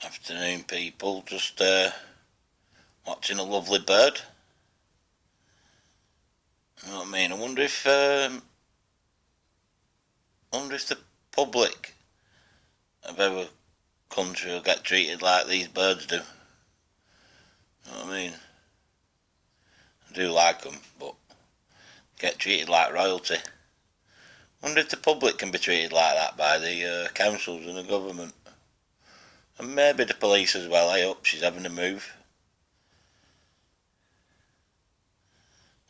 Afternoon, people. Just watching a lovely bird. You know what I mean? I wonder if the public of our country will get treated like these birds do. You know what I mean? I do like them, but get treated like royalty. I wonder if the public can be treated like that by the councils and the government. And maybe the police as well. I hope she's having a move.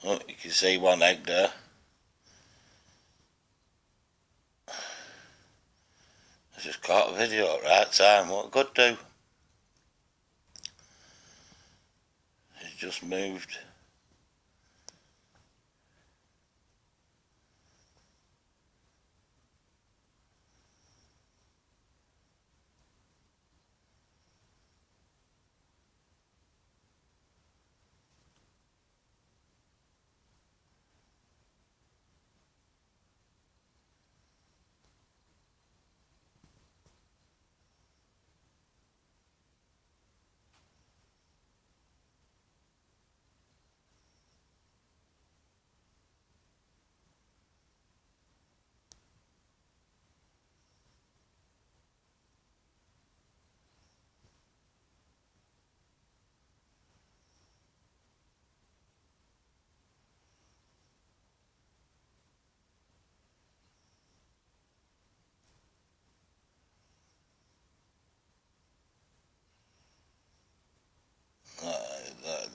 Oh, you can see one egg there. I just caught a video at the right time. What good do? She's just moved.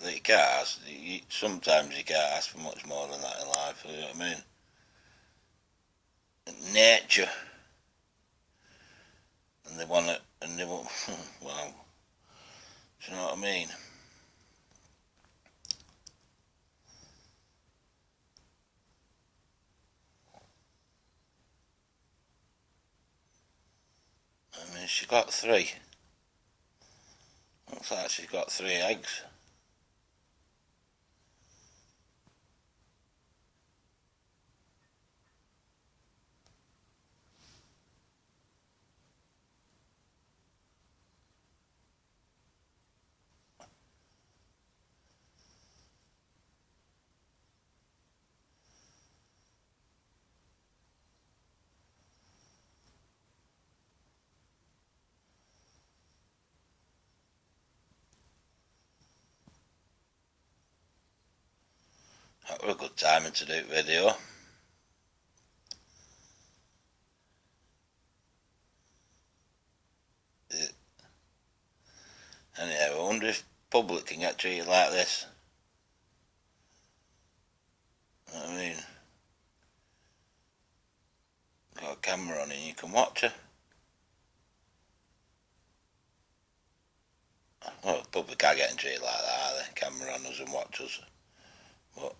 You can't ask, sometimes you can't ask for much more than that in life, you know what I mean? Nature. And they want it, and they want, well, do you know what I mean? I mean, she got 3. Looks like she's got 3 eggs. That was a good timing to do video. Anyhow, I wonder if public can get treated like this. You know what I mean? Got a camera on and you can watch her. Well, the public are getting treated like that, are they? Camera on us and watch us. But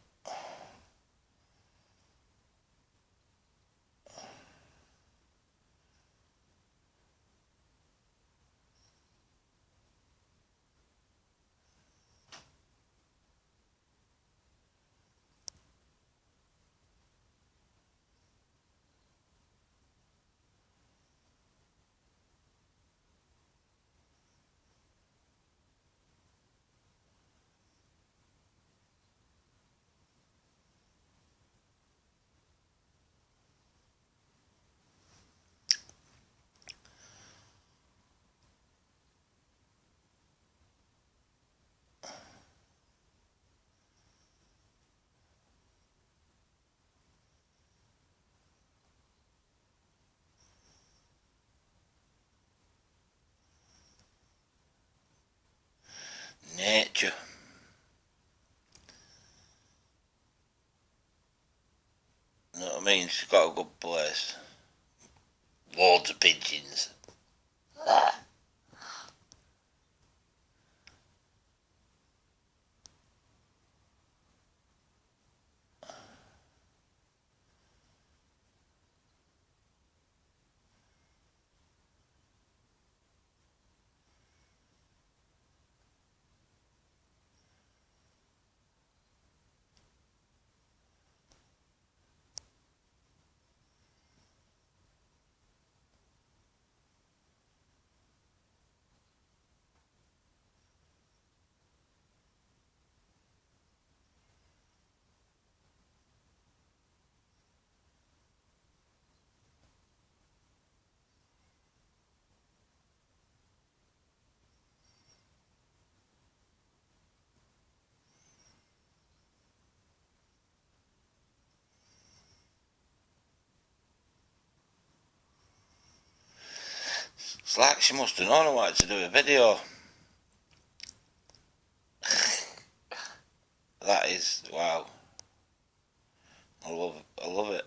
nature. You know what I mean? She's got a good place. Loads of pigeons. It's like she must have known I wanted to do a video. That is, wow. I love it.